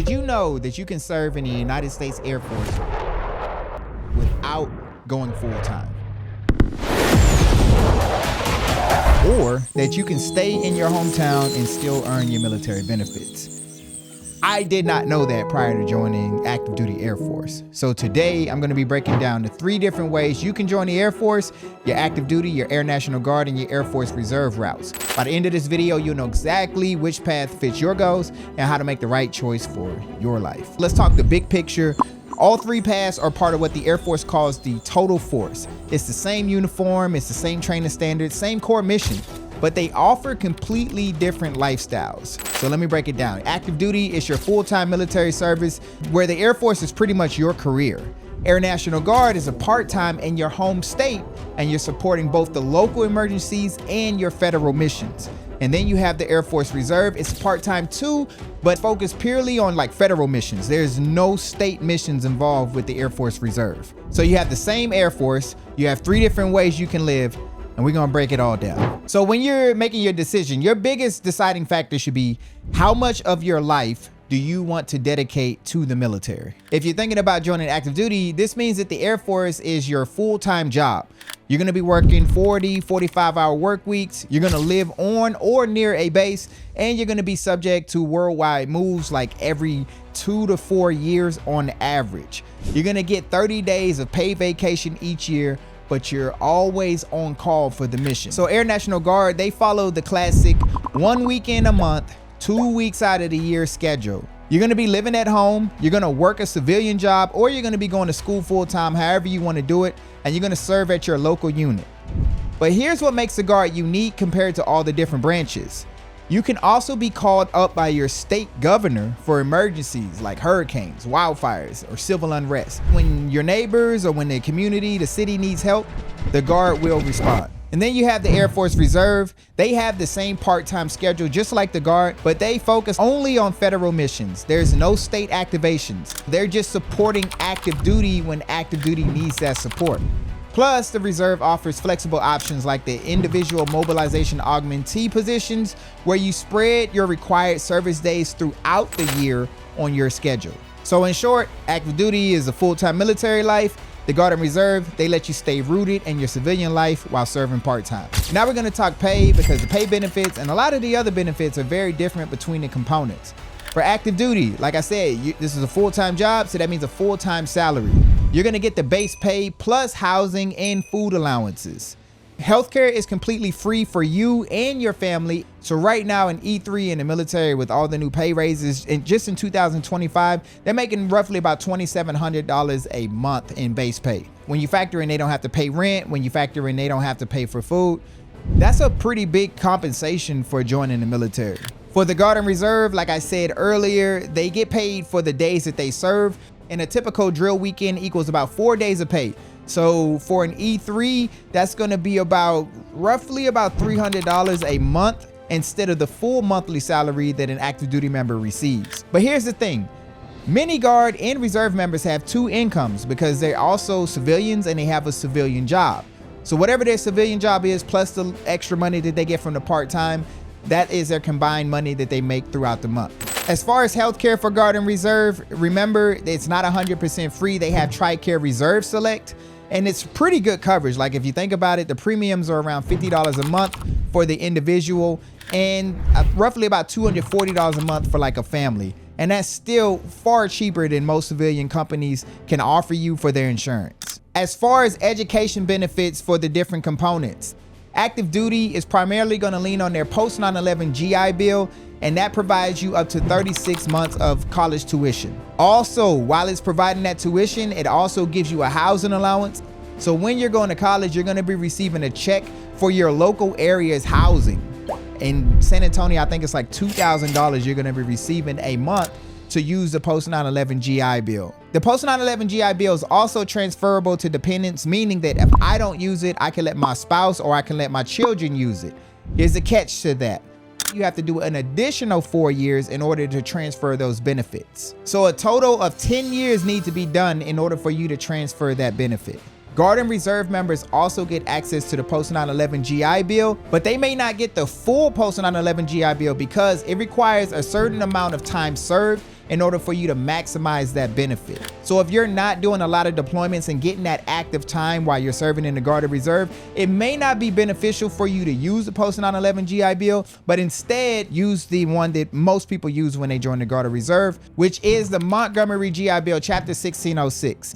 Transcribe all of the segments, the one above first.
Did you know that you can serve in the United States Air Force without going full-time? Or that you can stay in your hometown and still earn your military benefits? I did not know that prior to joining active duty Air Force. So today I'm going to be breaking down the 3 different ways you can join the Air Force, your active duty, your Air National Guard, and your Air Force Reserve routes. By the end of this video, you'll know exactly which path fits your goals and how to make the right choice for your life. Let's talk the big picture. All 3 paths are part of what the Air Force calls the total force. It's the same uniform, it's the same training standards, same core mission, but they offer completely different lifestyles. So let me break it down. Active duty is your full-time military service, where the Air Force is pretty much your career. Air National Guard is a part-time in your home state, and you're supporting both the local emergencies and your federal missions. And then you have the Air Force Reserve. It's part-time too, but focused purely on like federal missions. There's no state missions involved with the Air Force Reserve. So you have the same Air Force, you have 3 different ways you can live, and we're gonna break it all down. So when you're making your decision, your biggest deciding factor should be how much of your life do you want to dedicate to the military? If you're thinking about joining active duty, this means that the Air Force is your full-time job. You're gonna be working 40, 45-hour work weeks. You're gonna live on or near a base, and you're gonna be subject to worldwide moves like every 2 to 4 years on average. You're gonna get 30 days of paid vacation each year, but you're always on call for the mission. So Air National Guard, they follow the classic 1 weekend a month, 2 weeks out of the year schedule. You're gonna be living at home, you're gonna work a civilian job, or you're gonna be going to school full-time, however you wanna do it, and you're gonna serve at your local unit. But here's what makes the Guard unique compared to all the different branches. You can also be called up by your state governor for emergencies like hurricanes, wildfires, or civil unrest. When your neighbors or when the community, the city needs help, the Guard will respond. And then you have the Air Force Reserve. They have the same part-time schedule just like the Guard, but they focus only on federal missions. There's no state activations. They're just supporting active duty when active duty needs that support. Plus, the Reserve offers flexible options like the individual mobilization augmentee positions, where you spread your required service days throughout the year on your schedule. So in short, active duty is a full-time military life. The Guard and Reserve, they let you stay rooted in your civilian life while serving part-time. Now we're gonna talk pay, because the pay benefits and a lot of the other benefits are very different between the components. For active duty, like I said, this is a full-time job, so that means a full-time salary. You're gonna get the base pay plus housing and food allowances. Healthcare is completely free for you and your family. So right now in E3 in the military, with all the new pay raises, and just in 2025, they're making roughly about $2,700 a month in base pay. When you factor in they don't have to pay rent, when you factor in they don't have to pay for food, that's a pretty big compensation for joining the military. For the Guard and Reserve, like I said earlier, they get paid for the days that they serve, and a typical drill weekend equals about 4 days of pay. So for an E3, that's gonna be roughly about $300 a month instead of the full monthly salary that an active duty member receives. But here's the thing, many Guard and Reserve members have 2 incomes because they're also civilians and they have a civilian job. So whatever their civilian job is, plus the extra money that they get from the part-time, that is their combined money that they make throughout the month. As far as healthcare for Guard and Reserve, remember, it's not 100% free. They have TRICARE Reserve Select, and it's pretty good coverage. Like if you think about it, the premiums are around $50 a month for the individual, and roughly about $240 a month for like a family. And that's still far cheaper than most civilian companies can offer you for their insurance. As far as education benefits for the different components, active duty is primarily going to lean on their post 9/11 GI Bill, and that provides you up to 36 months of college tuition. Also, while it's providing that tuition, it also gives you a housing allowance. So when you're going to college, you're going to be receiving a check for your local area's housing. In San Antonio, I think it's like $2,000 you're going to be receiving a month to use the post 9/11 GI Bill. The post 9/11 GI Bill is also transferable to dependents, meaning that if I don't use it, I can let my spouse or I can let my children use it. Here's the catch to that. You have to do an additional 4 years in order to transfer those benefits. So a total of 10 years need to be done in order for you to transfer that benefit. Guard and Reserve members also get access to the post 9/11 GI Bill, but they may not get the full post 9/11 GI Bill because it requires a certain amount of time served in order for you to maximize that benefit. So if you're not doing a lot of deployments and getting that active time while you're serving in the Guard and Reserve, it may not be beneficial for you to use the post 9/11 GI Bill, but instead use the one that most people use when they join the Guard and Reserve, which is the Montgomery GI Bill Chapter 1606.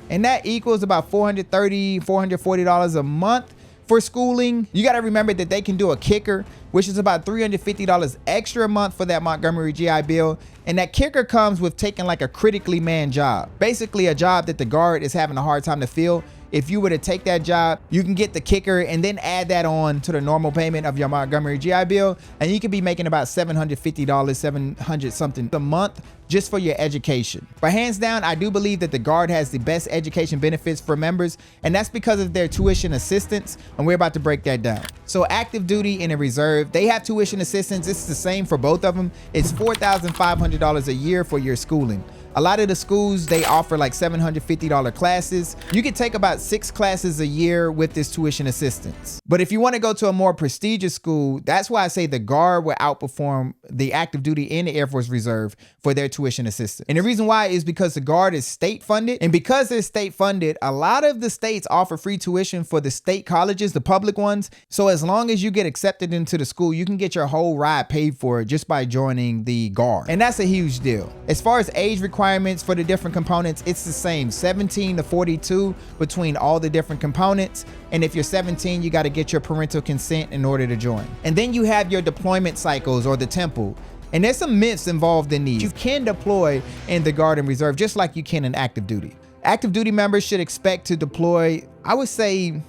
And that equals about $430, $440 a month for schooling. You got to remember that they can do a kicker, which is about $350 extra a month for that Montgomery GI Bill. And that kicker comes with taking like a critically manned job, basically a job that the Guard is having a hard time to fill. If you were to take that job, you can get the kicker and then add that on to the normal payment of your Montgomery GI Bill, and you could be making about $750, 700 something a month just for your education. But hands down, I do believe that the Guard has the best education benefits for members, and that's because of their tuition assistance, and we're about to break that down. So active duty and a reserve, they have tuition assistance. It's the same for both of them. It's $4,500 a year for your schooling. A lot of the schools, they offer like $750 classes. You can take about 6 classes a year with this tuition assistance. But if you want to go to a more prestigious school, that's why I say the Guard will outperform the active duty and the Air Force Reserve for their tuition assistance. And the reason why is because the Guard is state funded. And because they're state funded, a lot of the states offer free tuition for the state colleges, the public ones. So as long as you get accepted into the school, you can get your whole ride paid for just by joining the Guard. And that's a huge deal. As far as age requirements for the different components, it's the same, 17 to 42 between all the different components. And if you're 17, you got to get your parental consent in order to join. And then you have your deployment cycles, or the temple. And there's some myths involved in these. You can deploy in the Guard and Reserve just like you can in active duty. Active duty members should expect to deploy, I would say,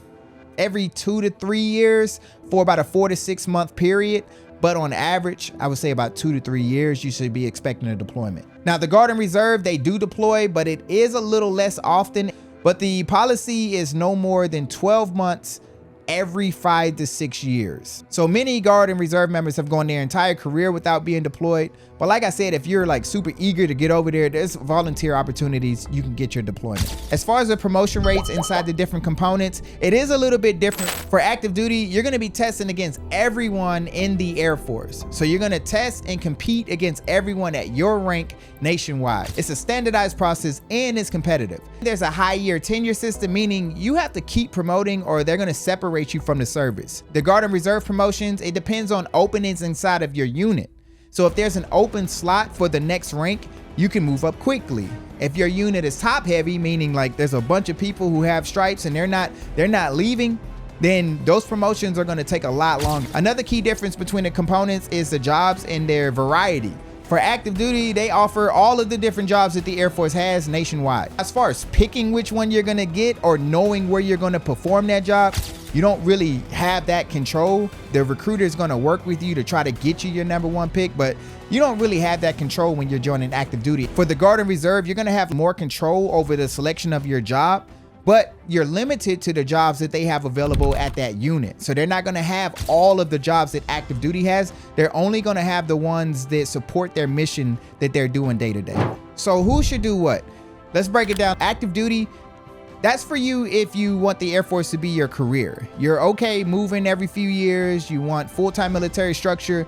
every 2 to 3 years for about a 4 to 6 month period. But on average, I would say about 2 to 3 years, you should be expecting a deployment. Now, the Guard and Reserve, they do deploy, but it is a little less often. But the policy is no more than 12 months every 5 to 6 years. So many Guard and Reserve members have gone their entire career without being deployed. But like I said, if you're like super eager to get over there, there's volunteer opportunities. You can get your deployment. As far as the promotion rates inside the different components, it is a little bit different. For active duty, you're going to be testing against everyone in the Air Force. So you're going to test and compete against everyone at your rank nationwide. It's a standardized process and it's competitive. There's a high year tenure system, meaning you have to keep promoting or they're going to separate you from the service. The Guard and Reserve promotions, it depends on openings inside of your unit. So if there's an open slot for the next rank, you can move up quickly. If your unit is top heavy, meaning like there's a bunch of people who have stripes and they're not leaving, then those promotions are going to take a lot longer. Another key difference between the components is the jobs and their variety. For active duty, they offer all of the different jobs that the Air Force has nationwide. As far as picking which one you're going to get or knowing where you're going to perform that job, you don't really have that control. The recruiter is going to work with you to try to get you your #1 pick, but you don't really have that control when you're joining active duty. For the Guard and Reserve, you're going to have more control over the selection of your job, but you're limited to the jobs that they have available at that unit. So they're not going to have all of the jobs that active duty has. They're only going to have the ones that support their mission that they're doing day to day. So who should do what? Let's break it down. Active duty, that's for you if you want the Air Force to be your career. You're okay moving every few years, you want full-time military structure,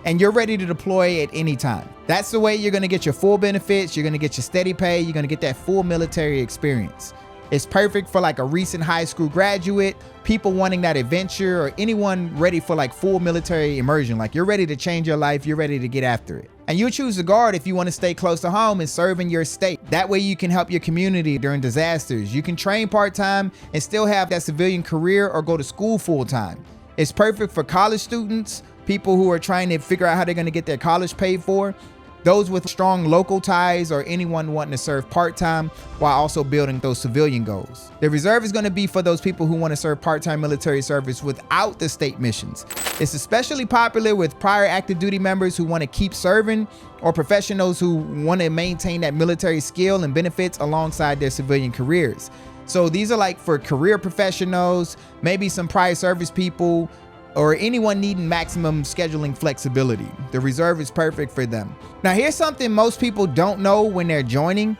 and you're ready to deploy at any time. That's the way you're gonna get your full benefits, you're gonna get your steady pay, you're gonna get that full military experience. It's perfect for like a recent high school graduate, people wanting that adventure, or anyone ready for like full military immersion. Like you're ready to change your life, you're ready to get after it. And you choose the Guard if you want to stay close to home and serve in your state. That way you can help your community during disasters. You can train part-time and still have that civilian career or go to school full-time. It's perfect for college students, people who are trying to figure out how they're going to get their college paid for, those with strong local ties, or anyone wanting to serve part-time while also building those civilian goals. The reserve is going to be for those people who want to serve part-time military service without the state missions. It's especially popular with prior active duty members who want to keep serving, or professionals who want to maintain that military skill and benefits alongside their civilian careers. So these are like for career professionals, maybe some prior service people, or anyone needing maximum scheduling flexibility. The reserve is perfect for them. Now, here's something most people don't know when they're joining,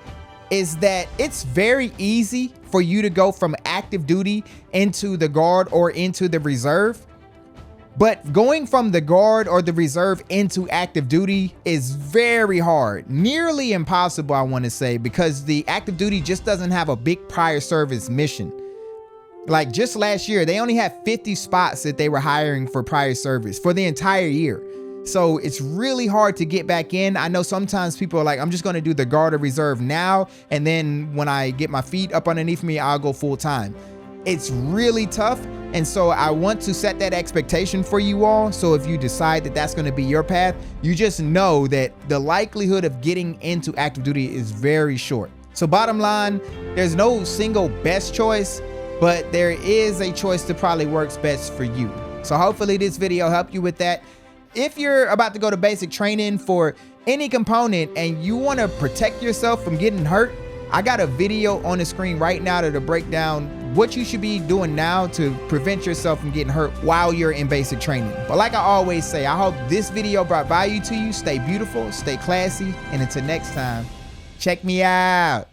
is that it's very easy for you to go from active duty into the Guard or into the reserve. But going from the guard or the reserve into active duty is very hard, nearly impossible, I want to say, because the active duty just doesn't have a big prior service mission. Like just last year, they only had 50 spots that they were hiring for prior service for the entire year. So it's really hard to get back in. I know sometimes people are like, I'm just going to do the guard or reserve now, and then when I get my feet up underneath me, I'll go full time. It's really tough. And so I want to set that expectation for you all. So if you decide that that's going to be your path, you just know that the likelihood of getting into active duty is very short. So bottom line, there's no single best choice, but there is a choice that probably works best for you. So hopefully this video helped you with that. If you're about to go to basic training for any component and you want to protect yourself from getting hurt, I got a video on the screen right now that'll break down what you should be doing now to prevent yourself from getting hurt while you're in basic training. But like I always say, I hope this video brought value to you. Stay beautiful, stay classy, and until next time, check me out.